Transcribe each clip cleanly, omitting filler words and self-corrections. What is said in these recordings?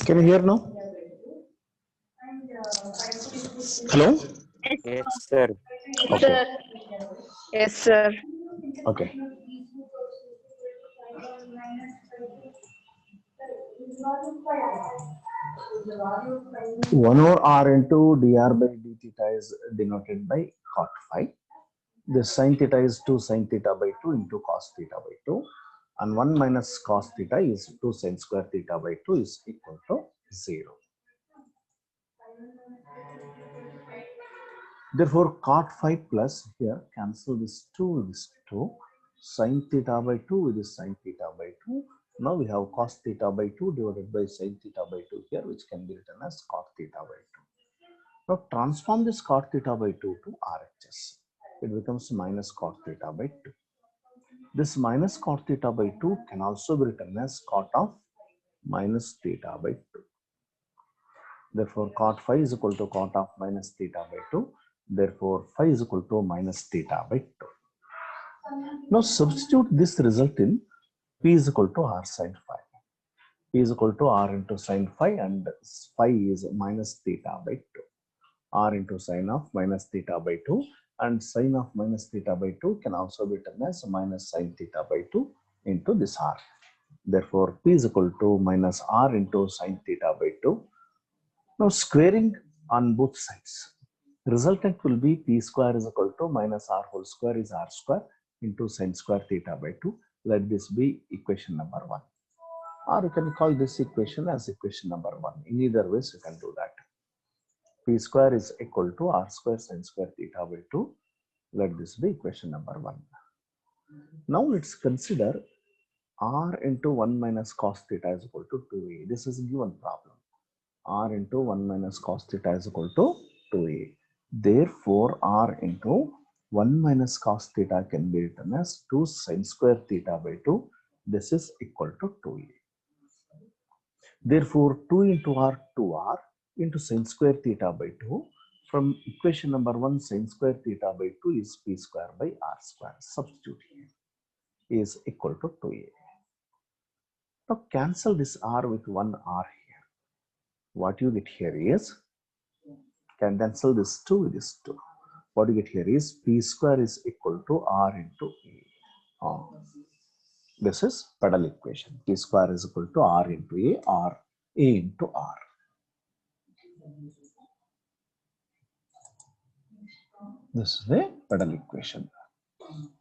Can you hear now? Hello? Yes, sir. Okay. Yes, sir. Okay. One over r into dr by d theta is denoted by cot phi. The sin theta is 2 sin theta by 2 into cos theta by 2, and 1 minus cos theta is 2 sin square theta by 2 is equal to 0. Therefore, cot phi plus here cancel this 2 with this 2, sin theta by 2 with this sin theta by 2. Now we have cos theta by 2 divided by sin theta by 2 here, which can be written as cot theta by 2. Now transform this cot theta by 2 to RHS. It becomes minus cot theta by 2. This minus cot theta by 2 can also be written as cot of minus theta by 2. Therefore, cot phi is equal to cot of minus theta by 2. Therefore, phi is equal to minus theta by 2. Now substitute this result in P is equal to R sin phi. P is equal to R into sin phi, and phi is minus theta by 2. R into sin of minus theta by 2, and sin of minus theta by 2 can also be written as minus sin theta by 2 into this R. Therefore, P is equal to minus R into sin theta by 2. Now squaring on both sides. Resultant will be P square is equal to minus R whole square is R square into sin square theta by 2. Let this be equation number 1. Or you can call this equation as equation number 1. In either ways, you can do that. P square is equal to R square sin square theta by 2. Let this be equation number 1. Now let's consider R into 1 minus cos theta is equal to 2a. This is a given problem. R into 1 minus cos theta is equal to 2a. Therefore, R into 1 minus cos theta can be written as 2 sin square theta by 2. This is equal to 2a. Therefore, 2 into R, 2r into sin square theta by 2. From equation number 1, sin square theta by 2 is P square by R square. Substitute here is equal to 2a. Now cancel this R with 1 R here. What you get here is, can cancel this 2 with this 2. What you get here is P square is equal to R into A. This is pedal equation. P square is equal to R into A, or A into R. This is the pedal equation.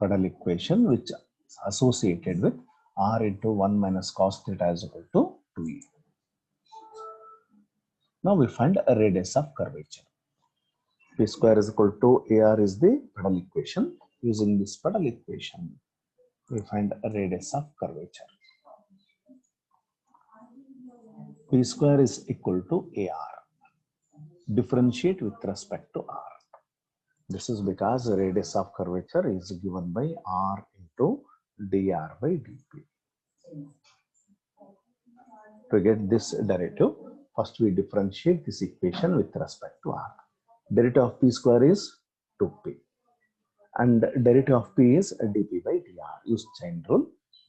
Pedal equation which is associated with R into 1 minus cos theta is equal to 2A. Now we find a radius of curvature. P square is equal to AR is the pedal equation. Using this pedal equation, we find a radius of curvature. P square is equal to AR. Differentiate with respect to R. This is because the radius of curvature is given by R into dr by dp. To get this derivative, first we differentiate this equation with respect to R. Derivative of P square is 2P. And derivative of P is dp by dr. Use chain rule.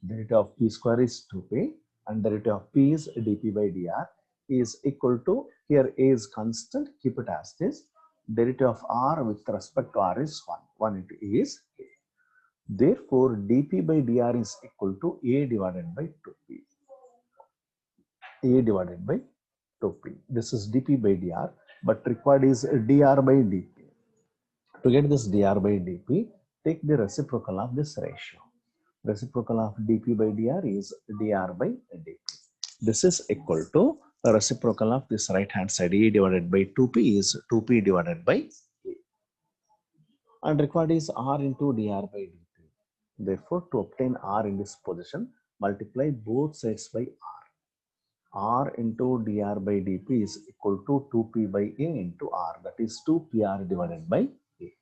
Derivative of P square is 2P, and derivative of P is dp by dr is equal to, here A is constant, keep it as this. Derivative of R with respect to R is 1. 1 into A is A. Therefore, dp by dr is equal to A divided by 2P. A divided by 2P. This is dp by dr, but required is dr by dp. To get this dr by dp, take the reciprocal of this ratio. Reciprocal of dp by dr is dr by dp. This is equal to the reciprocal of this right hand side. A divided by 2p is 2p divided by A. And required is R into dr by dp. Therefore, to obtain R in this position, multiply both sides by R. R into dr by dp is equal to 2p by A into R. That is 2pr divided by A.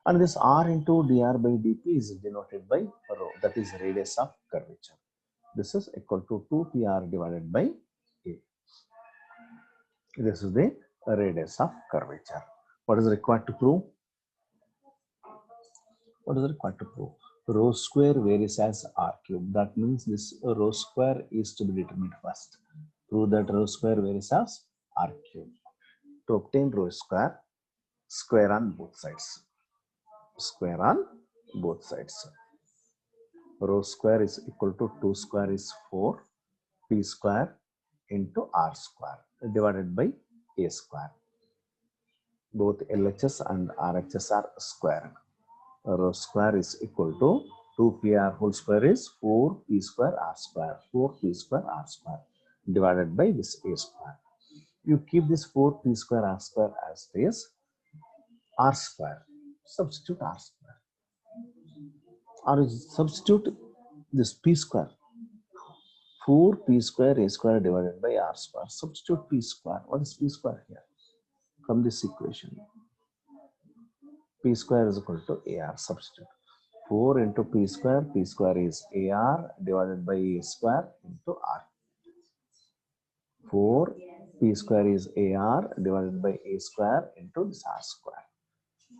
And this R into dr by dp is denoted by rho. That is radius of curvature. This is equal to 2pr divided by A. This is the radius of curvature. What is required to prove? What is required to prove? Rho square varies as r cube. That means this rho square is to be determined first. Prove that rho square varies as r cube. To obtain rho square, square on both sides. Square on both sides. Rho square is equal to 2 square is 4 p square into r square divided by a square. Both LHS and RHS are square. Rho square is equal to 2pr whole square is 4p square r square. 4p square r square divided by this a square. You keep this 4p square r square as it is. R square. Substitute r square. Or substitute this p square. 4p square a square divided by r square. Substitute p square. What is p square here? From this equation, p square is equal to ar. Substitute 4 into p square is ar divided by a square into r. 4 p square is ar divided by a square into this r square.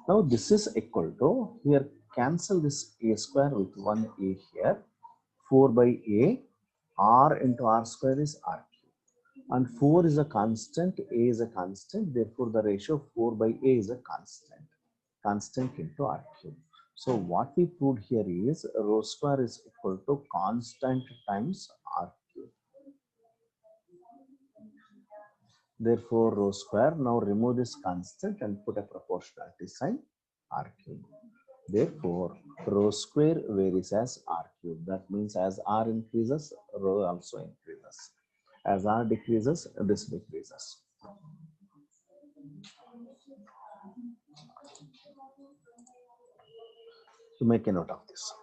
Now this is equal to, here cancel this a square with 1a here. 4 by a, r into r square is r cube. And 4 is a constant, a is a constant, therefore the ratio 4 by a is a constant. Constant into r cube. So what we proved here is rho square is equal to constant times r cube. Therefore rho square, now remove this constant and put a proportionality sign r cube. Therefore rho square varies as r cube. That means as r increases, rho also increases. As r decreases, this decreases. To make a note of this.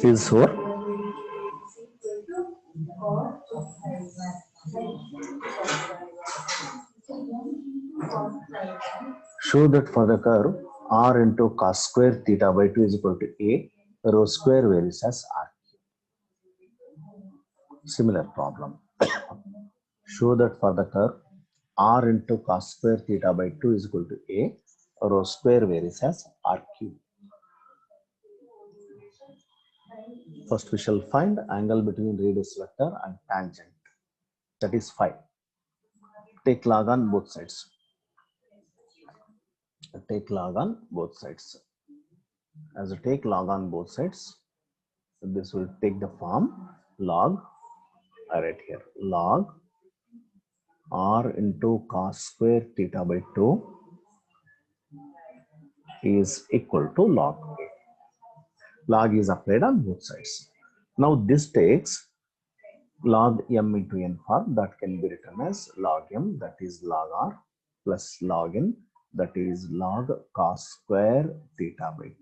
Is for show that for the curve r into cos square theta by 2 is equal to a, rho square varies as r. Similar problem. Show that for the curve r into cos square theta by 2 is equal to a, rho square varies as r cube. First we shall find angle between radius vector and tangent. That is phi. Take log on both sides. Take log on both sides. As you take log on both sides, this will take the form log, I write here, log r into cos square theta by 2 is equal to log a. Log is applied on both sides. Now this takes log m into n form, that can be written as log m, that is log r, plus log n, that is log cos square theta by 2.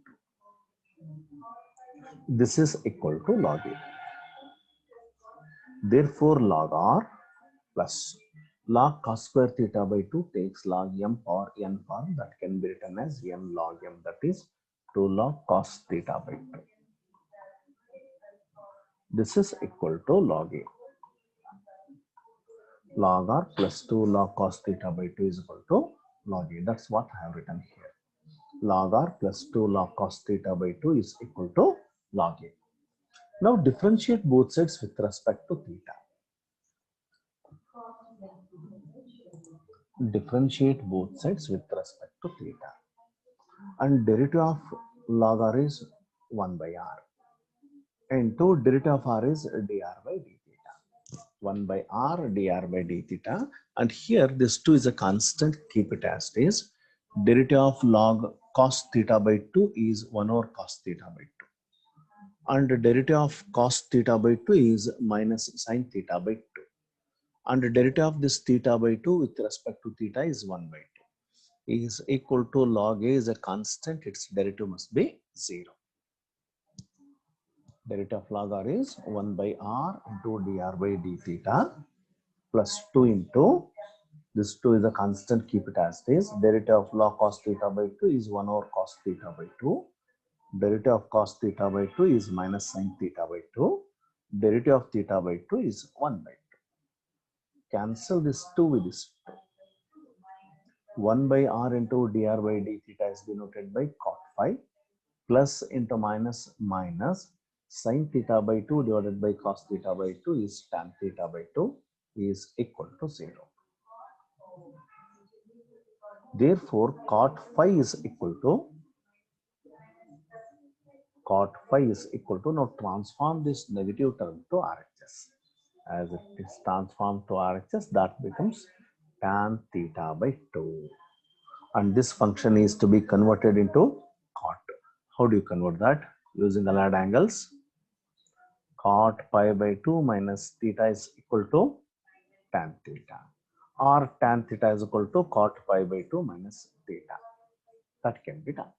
This is equal to log a. Therefore log r plus log cos square theta by 2 takes log m power n form, that can be written as n log m, that is 2 log cos theta by 2. This is equal to log a. Log r plus 2 log cos theta by 2 is equal to log a. That's what I have written here. Log r plus 2 log cos theta by 2 is equal to log a. Now differentiate both sides with respect to theta. Differentiate both sides with respect to theta. And derivative of log r is 1 by r. Into derivative of r is dr by d theta. 1 by r dr by d theta. And here this 2 is a constant, keep it as it is. Derivative of log cos theta by 2 is 1 over cos theta by 2. And the derivative of cos theta by 2 is minus sin theta by 2. And the derivative of this theta by 2 with respect to theta is 1 by 2. Is equal to log a is a constant, its derivative must be 0. Derivative of log r is 1 by r into dr by d theta plus 2 into this 2 is a constant, keep it as it is. Derivative of log cos theta by 2 is 1 over cos theta by 2. Derivative of cos theta by 2 is minus sin theta by 2. Derivative of theta by 2 is 1 by 2. Cancel this 2 with this 2. 1 by r into dr by d theta is denoted by cot phi, plus into minus minus sin theta by 2 divided by cos theta by 2 is tan theta by 2 is equal to 0. Therefore, cot phi is equal to now transform this negative term to RHS. As it is transformed to RHS, that becomes tan theta by 2. And this function is to be converted into cot. How do you convert that? Using allied angles. Cot pi by 2 minus theta is equal to tan theta. Or tan theta is equal to cot pi by 2 minus theta. That can be done.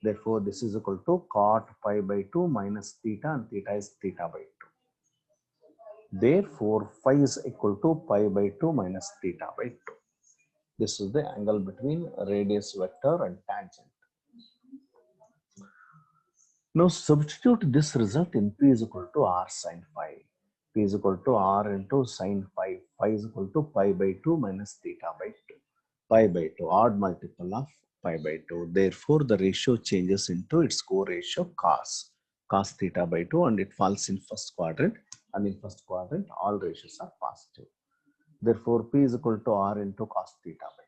Therefore, this is equal to cot pi by 2 minus theta, and theta is theta by 2. Therefore, phi is equal to pi by 2 minus theta by 2. This is the angle between radius vector and tangent. Now, substitute this result in P is equal to R sin phi. P is equal to R into sin phi. Phi is equal to pi by 2 minus theta by 2. Pi by 2, odd multiple of pi by 2. Therefore, the ratio changes into its co-ratio cos theta by 2, and it falls in first quadrant. And in first quadrant, all ratios are positive. Therefore, P is equal to R into cos theta by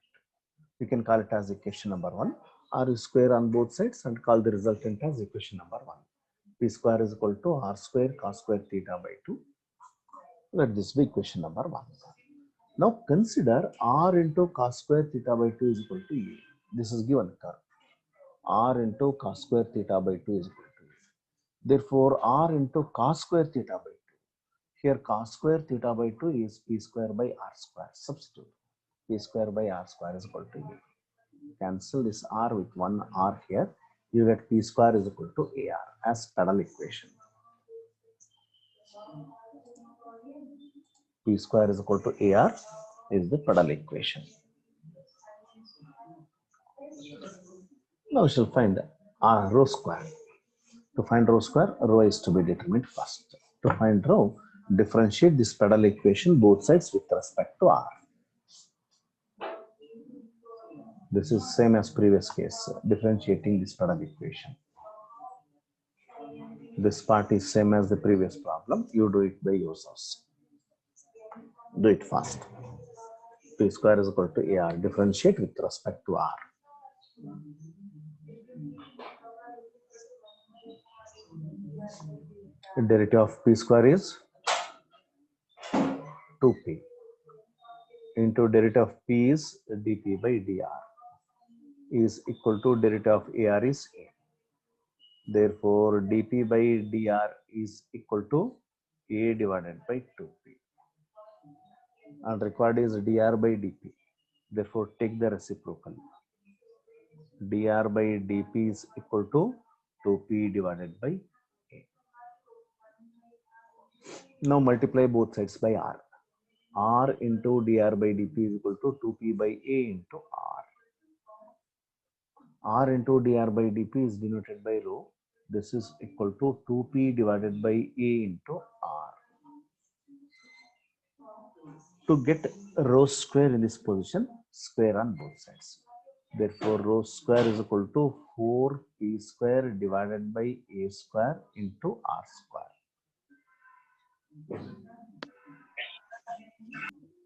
2. We can call it as equation number 1. R is square on both sides and call the resultant as equation number 1. P square is equal to R square cos square theta by 2. Let this be equation number 1. Now consider R into cos square theta by 2 is equal to A. This is given curve. R into cos square theta by 2 is equal to A. Therefore, R into cos square theta by 2. Here cos square theta by 2 is P square by R square. Substitute. P square by R square is equal to A. Cancel this R with one R here. You get P square is equal to AR as pedal equation. P square is equal to AR is the pedal equation. Now we shall find R rho square. To find rho square, rho is to be determined first. To find rho, differentiate this pedal equation both sides with respect to R. This is same as previous case, differentiating this pedal equation. This part is same as the previous problem. You do it by yourselves. Do it fast. P square is equal to AR. Differentiate with respect to R. The derivative of P square is 2P into derivative of P is dP by dr is equal to derivative of AR is A. Therefore, dP by dr is equal to A divided by 2P. And required is dr by dP. Therefore, take the reciprocal. Dr by dP is equal to 2P divided by A. Now multiply both sides by R. R into dr by dP is equal to 2P by A into R. R into dr by dP is denoted by rho. This is equal to 2P divided by A into R. To get rho square in this position, square on both sides. Therefore, rho square is equal to 4P square divided by A square into R square.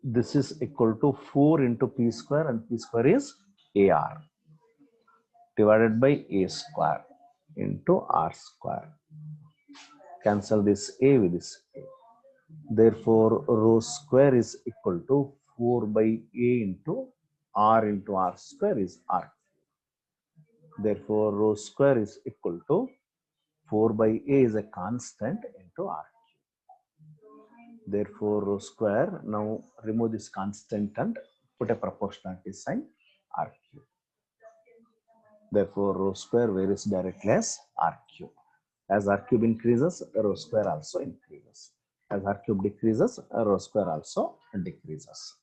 This is equal to 4 into P square, and P square is AR divided by A square into R square. Cancel this A with this A. Therefore, rho square is equal to 4 by A into R square is R. Therefore, rho square is equal to 4 by A is a constant into R. Therefore, rho square, now remove this constant and put a proportionality sign R cube. Therefore, rho square varies directly as R cube. As r cube increases, rho square also increases. As r cube decreases, rho square also decreases.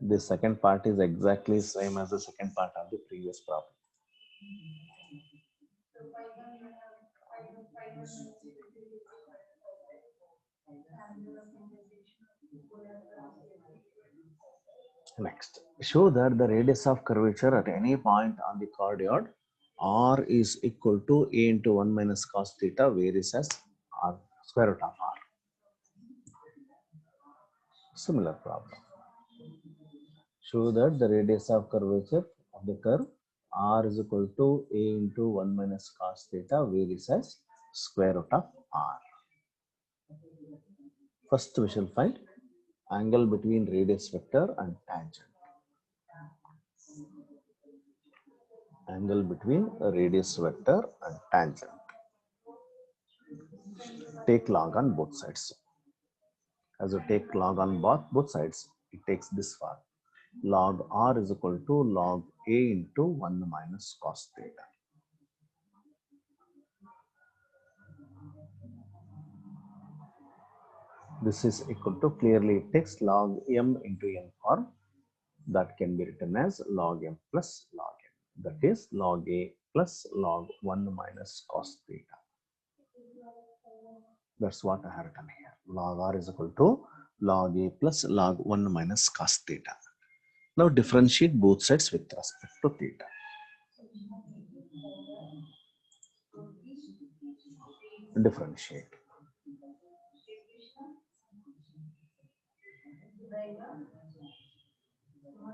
The second part is exactly same as the second part of the previous problem. Next, show that the radius of curvature at any point on the chordioid r is equal to a into 1 minus cos theta, where is as r square root of r. Similar problem. Show that the radius of curvature of the curve r is equal to a into 1 minus cos theta, where is as square root of r. First, we shall find angle between radius vector and tangent. Angle between a radius vector and tangent. Take log on both sides. As you take log on both sides, it takes this form. Log r is equal to log a into 1 minus cos theta. This is equal to, clearly it takes log m into n form. That can be written as log m plus log n. That is log a plus log 1 minus cos theta. That's what I have written here. Log r is equal to log a plus log 1 minus cos theta. Now differentiate both sides with respect to theta. Differentiate.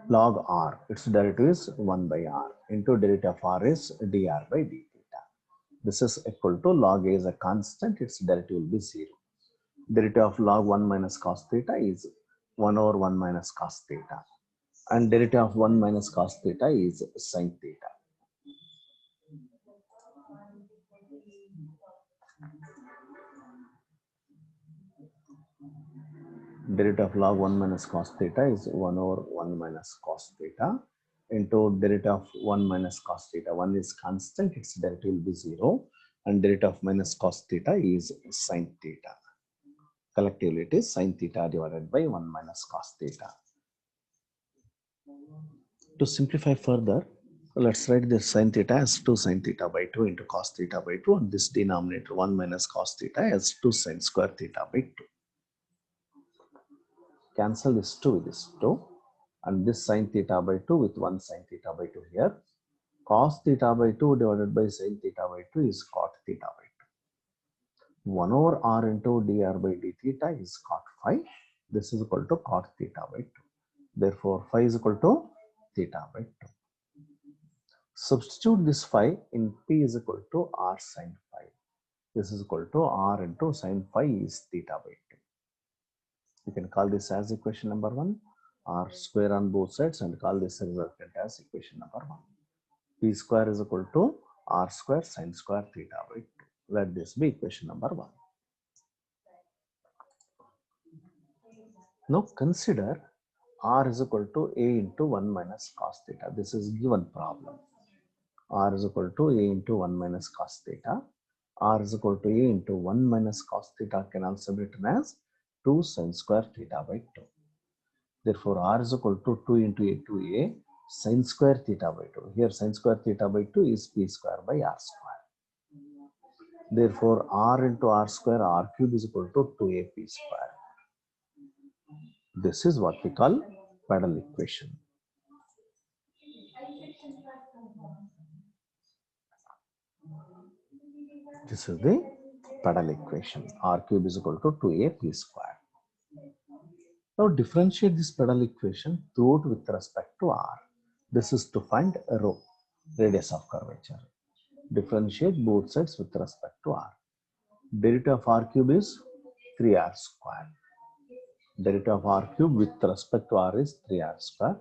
Log r, its derivative is 1 by r into derivative of r is dr by d theta. This is equal to log a is a constant, its derivative will be 0. Derivative of log 1 minus cos theta is 1 over 1 minus cos theta. And derivative of 1 minus cos theta is sin theta. Derivative of log 1 minus cos theta is 1 over 1 minus cos theta into derivative of 1 minus cos theta. 1 is constant, its derivative will be 0. And derivative of minus cos theta is sin theta. Collectively, it is sin theta divided by 1 minus cos theta. To simplify further, let's write this sin theta as 2 sin theta by 2 into cos theta by 2, and this denominator 1 minus cos theta as 2 sin square theta by 2. Cancel this 2 with this 2, and this sin theta by 2 with 1 sin theta by 2 here. Cos theta by 2 divided by sin theta by 2 is cot theta by 2. 1 over r into dr by d theta is cot phi. This is equal to cot theta by 2. Therefore, phi is equal to theta by 2. Substitute this phi in p is equal to r sin phi. This is equal to r into sin phi is theta by 2. You can call this as equation number 1, r square on both sides, and call this resultant as equation number 1. P square is equal to r square sin square theta by 2. Let this be equation number 1. Now consider r is equal to a into 1 minus cos theta. This is given problem. R is equal to a into 1 minus cos theta. R is equal to a into 1 minus cos theta can also be written as 2 sin square theta by 2. Therefore, r is equal to 2 into a to a sin square theta by 2. Here sin square theta by 2 is p square by r square. Therefore, r into r square r cube is equal to 2ap square. This is what we call pedal equation. This is the pedal equation. R cube is equal to 2ap square. Now differentiate this pedal equation throughout with respect to r. This is to find rho, radius of curvature. Differentiate both sides with respect to r. Derivative of r cube is 3r square. Derivative of r cube with respect to r is 3r square.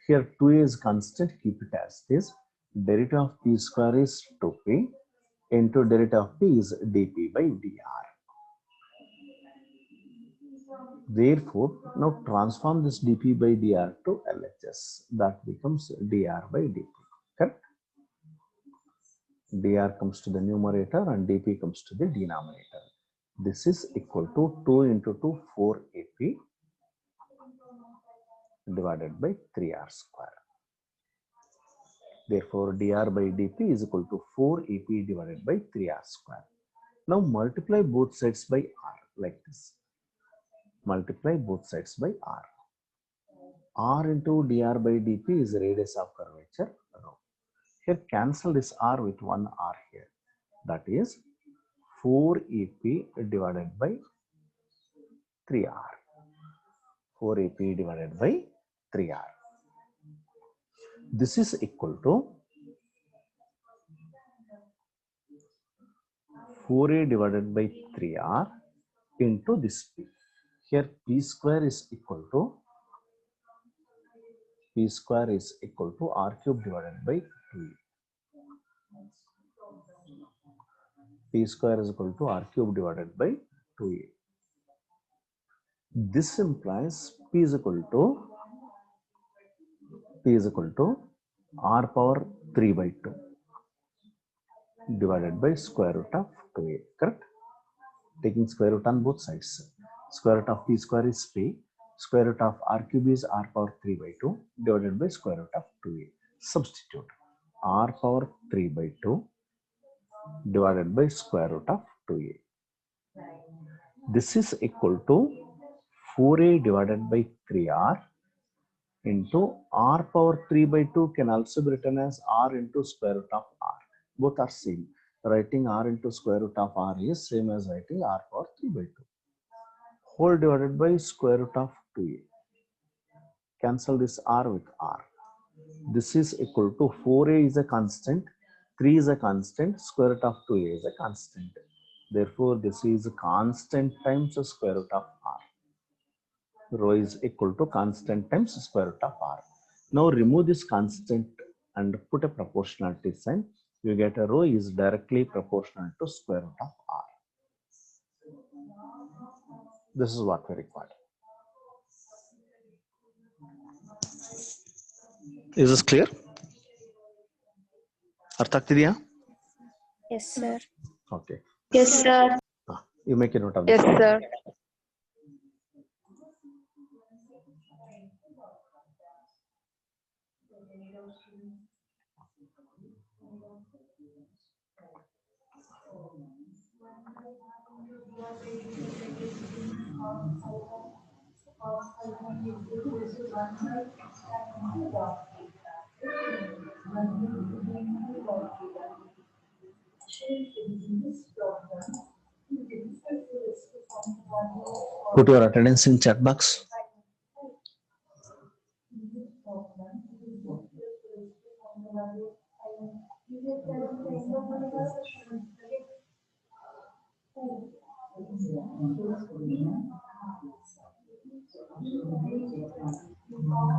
Here 2a is constant, keep it as it is. Derivative of p square is 2p into derivative of p is dp by dr. Therefore, now transform this dp by dr to LHS. That becomes dr by dp. Correct? dr comes to the numerator and dp comes to the denominator. This is equal to 2 into 2, 4 AP divided by 3r square. Therefore, dr by dp is equal to 4 AP divided by 3r square. Now multiply both sides by r like this. Multiply both sides by r. R into dr by dp is radius of curvature rho. Here cancel this r with one r here. That is 4 AP divided by 3r. 4 AP divided by 3r. This is equal to 4a divided by 3r into this p. Here p square is equal to r cube divided by 2a. P square is equal to r cube divided by 2a. This implies p is equal to r power 3 by 2 divided by square root of 2a. Correct? Taking square root on both sides. Square root of p square is p. Square root of r cube is r power 3 by 2 divided by square root of 2a. Substitute r power 3 by 2 divided by square root of 2a. This is equal to 4a divided by 3r into r power 3 by 2 can also be written as r into square root of r. Both are same. Writing r into square root of r is same as writing r power 3 by 2. Whole divided by square root of 2a. Cancel this r with r. This is equal to 4a is a constant, 3 is a constant, square root of 2a is a constant. Therefore, this is constant times the square root of r. Rho is equal to constant times square root of r. Now remove this constant and put a proportionality sign. You get a rho is directly proportional to square root of r. This is what we require. Is this clear? ಅರ್ಥ ಆಗ್ತಿದೆಯಾ? Yes, sir. Okay. Yes, sir. You make a note of this. Yes, sir. Put your attendance in chat box.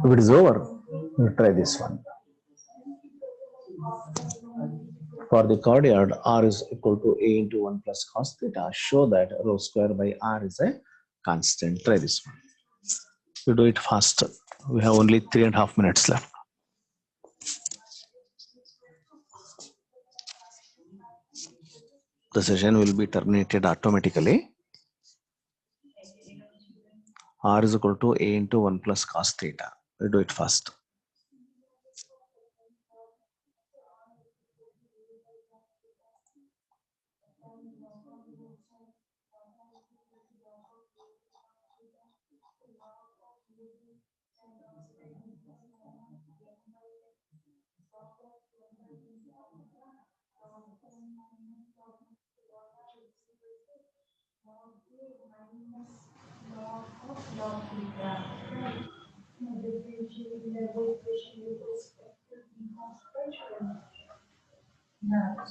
If it is over, we'll try this one. For the chordioid, r is equal to a into 1 plus cos theta. Show that rho square by r is a constant. Try this one. You do it faster. We have only 3.5 minutes left. The session will be terminated automatically. R is equal to a into 1 plus cos theta. We do it fast.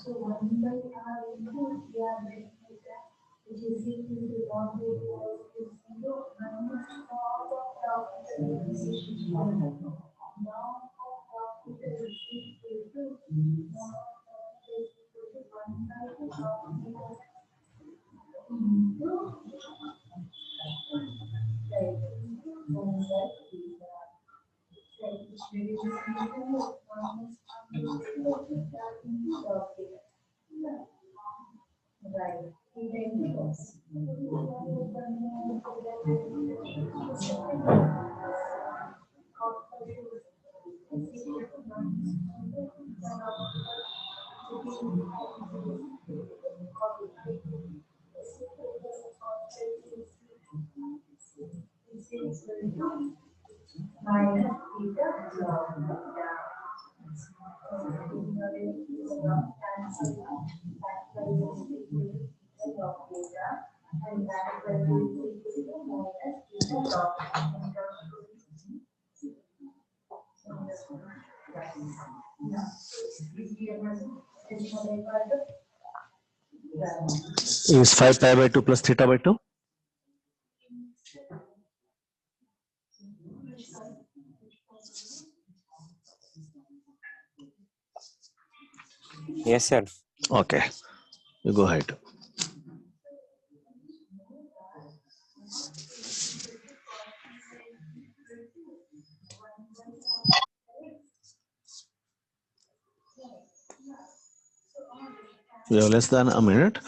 So 1 by r into dr by theta, which is equal to log radius is 0 minus log of log theta is equal to log of log theta is equal to log of theta is equal to 1 by log theta into right into 1 by theta. Right, which will be minus 1 by theta into log theta. minus theta log theta. Log theta and that value is equal to minus theta log theta. Is 5 pi by 2 plus theta by 2? Yes, sir. Okay, you go ahead. You have less than a minute.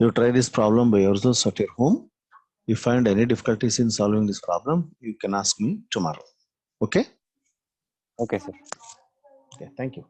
You try this problem by yourselves at your home. If you find any difficulties in solving this problem, you can ask me tomorrow. Okay? Okay, sir. Okay, thank you.